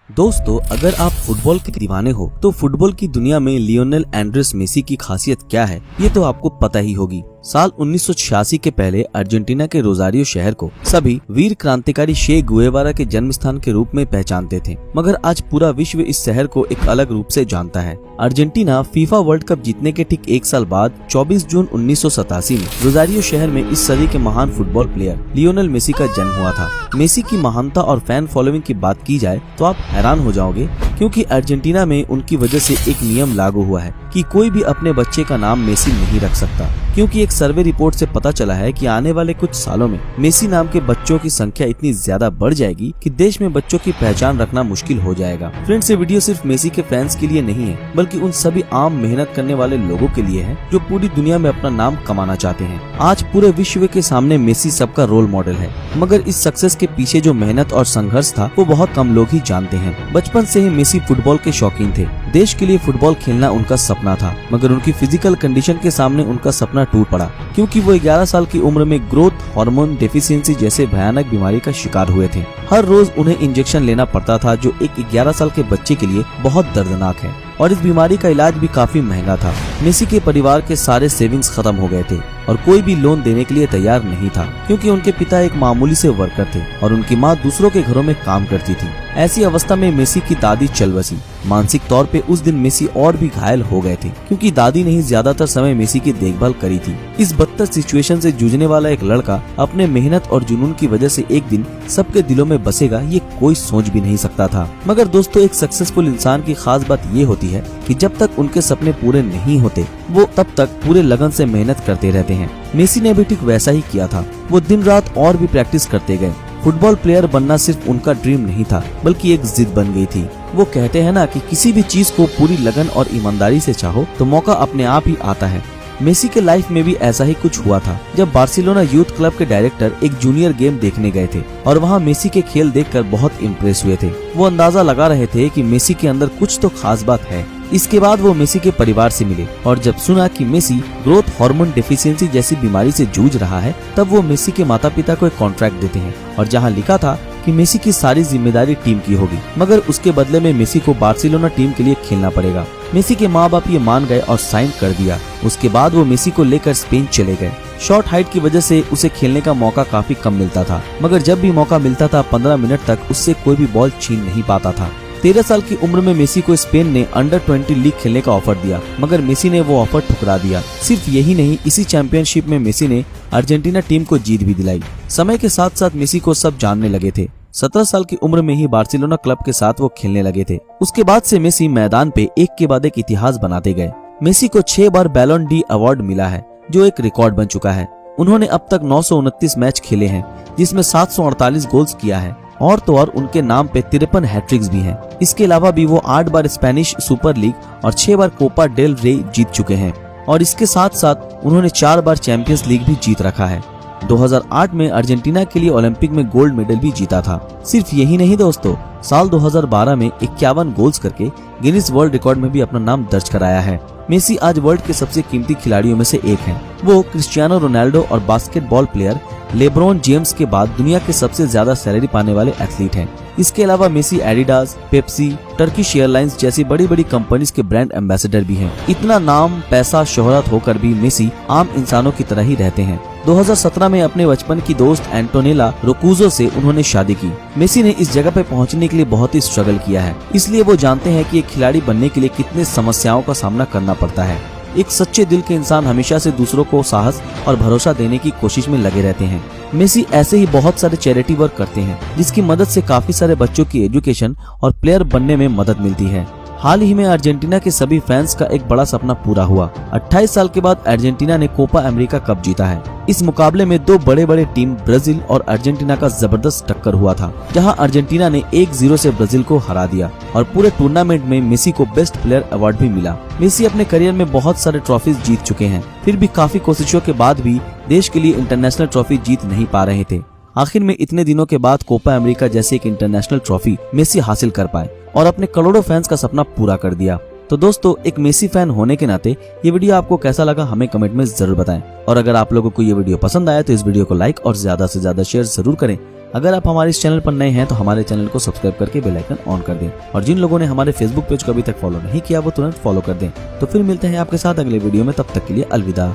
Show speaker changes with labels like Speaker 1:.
Speaker 1: दोस्तों, अगर आप फुटबॉल के दीवाने हो तो फुटबॉल की दुनिया में लियोनेल एंड्रेस मेसी की खासियत क्या है ये तो आपको पता ही होगी। साल 1986 के पहले अर्जेंटीना के रोजारियो शहर को सभी वीर क्रांतिकारी शे गुएवारा के जन्म स्थान के रूप में पहचानते थे, मगर आज पूरा विश्व इस शहर को एक अलग रूप से जानता है। अर्जेंटीना फीफा वर्ल्ड कप जीतने के ठीक एक साल बाद 24 जून 1987 में रोजारियो शहर में इस सदी के महान फुटबॉल प्लेयर लियोनेल मेसी का जन्म हुआ था। मेसी की महानता और फैन फॉलोइंग की बात की जाए तो आप हैरान हो जाओगे, क्योंकि अर्जेंटीना में उनकी वजह से एक नियम लागू हुआ है कि कोई भी अपने बच्चे का नाम मेसी नहीं रख सकता, क्योंकि एक सर्वे रिपोर्ट से पता चला है कि आने वाले कुछ सालों में मेसी नाम के बच्चों की संख्या इतनी ज्यादा बढ़ जाएगी कि देश में बच्चों की पहचान रखना मुश्किल हो जाएगा। फ्रेंड्स, ये वीडियो सिर्फ मेसी के फैंस के लिए नहीं है, बल्कि उन सभी आम मेहनत करने वाले लोगों के लिए है जो पूरी दुनिया में अपना नाम कमाना चाहते हैं। आज पूरे विश्व के सामने मेसी सबका रोल मॉडल है, मगर इस सक्सेस के पीछे जो मेहनत और संघर्ष था वो बहुत कम लोग ही जानते हैं। बचपन से ही मेसी फुटबॉल के शौकीन थे। देश के लिए फुटबॉल खेलना उनका सपना था, मगर उनकी फिजिकल कंडीशन के सामने उनका सपना टूट पड़ा, क्योंकि वो 11 साल की उम्र में ग्रोथ हार्मोन डेफिशिएंसी जैसे भयानक बीमारी का शिकार हुए थे। हर रोज उन्हें इंजेक्शन लेना पड़ता था, जो एक 11 साल के बच्चे के लिए बहुत दर्दनाक है, और इस बीमारी का इलाज भी काफी महंगा था। मेसी के परिवार के सारे सेविंग्स खत्म हो गए थे और कोई भी लोन देने के लिए तैयार नहीं था, क्योंकि उनके पिता एक मामूली से वर्कर थे और उनकी माँ दूसरों के घरों में काम करती थी। ऐसी अवस्था में मेसी की दादी चल बसी। मानसिक तौर पे उस दिन मेसी और भी घायल हो गए थे, क्योंकि दादी ने ही ज्यादातर समय मेसी की देखभाल करी थी। इस बदतर सिचुएशन से जूझने वाला एक लड़का अपने मेहनत और जुनून की वजह से एक दिन सबके दिलों में बसेगा, ये कोई सोच भी नहीं सकता था। मगर दोस्तों, एक सक्सेसफुल इंसान की खास बात ये होती है कि जब तक उनके सपने पूरे नहीं होते वो तब तक पूरे लगन से मेहनत करते रहते हैं। मेसी ने भी ठीक वैसा ही किया था। वो दिन रात और भी प्रैक्टिस करते गए। फुटबॉल प्लेयर बनना सिर्फ उनका ड्रीम नहीं था, बल्कि एक जिद बन गई थी। वो कहते हैं ना कि किसी भी चीज को पूरी लगन और ईमानदारी से चाहो तो मौका अपने आप ही आता है। मेसी के लाइफ में भी ऐसा ही कुछ हुआ था, जब बार्सिलोना यूथ क्लब के डायरेक्टर एक जूनियर गेम देखने गए थे और वहां मेसी के खेल देखकर बहुत इम्प्रेस हुए थे। वो अंदाजा लगा रहे थे कि मेसी के अंदर कुछ तो खास बात है। इसके बाद वो मेसी के परिवार से मिले और जब सुना कि मेसी ग्रोथ हार्मोन डेफिशिएंसी जैसी बीमारी से जूझ रहा है, तब वो मेसी के माता पिता को एक कॉन्ट्रैक्ट देते हैं और जहां लिखा था कि मेसी की सारी जिम्मेदारी टीम की होगी, मगर उसके बदले में मेसी को बार्सिलोना टीम के लिए खेलना पड़ेगा। मेसी के माँ बाप ये मान गए और साइन कर दिया। उसके बाद वो मेसी को लेकर स्पेन चले गए। शॉर्ट हाइट की वजह से उसे खेलने का मौका काफी कम मिलता था, मगर जब भी मौका मिलता था 15 मिनट तक उससे कोई भी बॉल छीन नहीं पाता था। 13 साल की उम्र में मेसी को स्पेन ने अंडर 20 लीग खेलने का ऑफर दिया, मगर मेसी ने वो ऑफर ठुकरा दिया। सिर्फ यही नहीं, इसी चैंपियनशिप में मेसी ने अर्जेंटीना टीम को जीत भी दिलाई। समय के साथ साथ मेसी को सब जानने लगे थे। 17 साल की उम्र में ही बार्सिलोना क्लब के साथ वो खेलने लगे थे। उसके बाद से मेसी मैदान पे एक के बाद एक इतिहास बनाते गए। मेसी को 6 बार बैलोन डी अवार्ड मिला है, जो एक रिकॉर्ड बन चुका है। उन्होंने अब तक 929 मैच खेले हैं, जिसमें 748 गोल्स किया है, और तो और उनके नाम पे 53 हैट्रिक्स भी हैं। इसके अलावा भी वो 8 बार स्पेनिश सुपर लीग और 6 बार कोपा डेल रे जीत चुके हैं, और इसके साथ साथ उन्होंने 4 बार चैंपियंस लीग भी जीत रखा है। 2008 में अर्जेंटीना के लिए ओलंपिक में गोल्ड मेडल भी जीता था। सिर्फ यही नहीं दोस्तों, साल 2012 में 51 गोल्स करके गिनीज वर्ल्ड रिकॉर्ड में भी अपना नाम दर्ज कराया है। मेसी आज वर्ल्ड के सबसे कीमती खिलाड़ियों में से एक हैं। वो क्रिस्टियानो रोनाल्डो और बास्केटबॉल प्लेयर लेब्रॉन जेम्स के बाद दुनिया के सबसे ज्यादा सैलरी पाने वाले एथलीट हैं। इसके अलावा Messi Adidas, Pepsi, Turkish Airlines जैसी बड़ी बड़ी कंपनीज के ब्रांड एम्बेसडर भी हैं। इतना नाम, पैसा, शोहरत होकर भी मेसी आम इंसानों की तरह ही रहते हैं। 2017 में अपने बचपन की दोस्त एंटोनेला रोकुजो से उन्होंने शादी की। मेसी ने इस जगह पे पहुंचने के लिए बहुत ही स्ट्रगल किया है, इसलिए वो जानते हैं कि एक खिलाड़ी बनने के लिए कितने समस्याओं का सामना करना पड़ता है। एक सच्चे दिल के इंसान हमेशा से दूसरों को साहस और भरोसा देने की कोशिश में लगे रहते हैं। मेसी ऐसे ही बहुत सारे चैरिटी वर्क करते हैं, जिसकी मदद से काफी सारे बच्चों की एजुकेशन और प्लेयर बनने में मदद मिलती है। हाल ही में अर्जेंटीना के सभी फैंस का एक बड़ा सपना पूरा हुआ। 28 साल के बाद अर्जेंटीना ने कोपा अमेरिका कप जीता है। इस मुकाबले में 2 बड़े बड़े टीम ब्राजील और अर्जेंटीना का जबरदस्त टक्कर हुआ था, जहां अर्जेंटीना ने 1-0 से ब्राजील को हरा दिया और पूरे टूर्नामेंट में मेसी को बेस्ट प्लेयर अवार्ड भी मिला। मेसी अपने करियर में बहुत सारे ट्रॉफीज जीत चुके हैं, फिर भी काफी कोशिशों के बाद भी देश के लिए इंटरनेशनल ट्रॉफी जीत नहीं पा रहे थे। आखिर में इतने दिनों के बाद कोपा अमेरिका जैसे एक इंटरनेशनल ट्रॉफी मेसी हासिल कर पाए और अपने करोड़ों फैंस का सपना पूरा कर दिया। तो दोस्तों, एक मेसी फैन होने के नाते ये वीडियो आपको कैसा लगा हमें कमेंट में जरूर बताएं। और अगर आप लोगों को ये वीडियो पसंद आया तो इस वीडियो को लाइक और ज्यादा से ज्यादा शेयर जरूर करें। अगर आप हमारे इस चैनल पर नए हैं तो हमारे चैनल को सब्सक्राइब करके बेल आइकन ऑन कर दें। और जिन लोगों ने हमारे फेसबुक पेज को अभी तक फॉलो नहीं किया वो तुरंत फॉलो कर दें। तो फिर मिलते हैं आपके साथ अगले वीडियो में, तब तक के लिए अलविदा।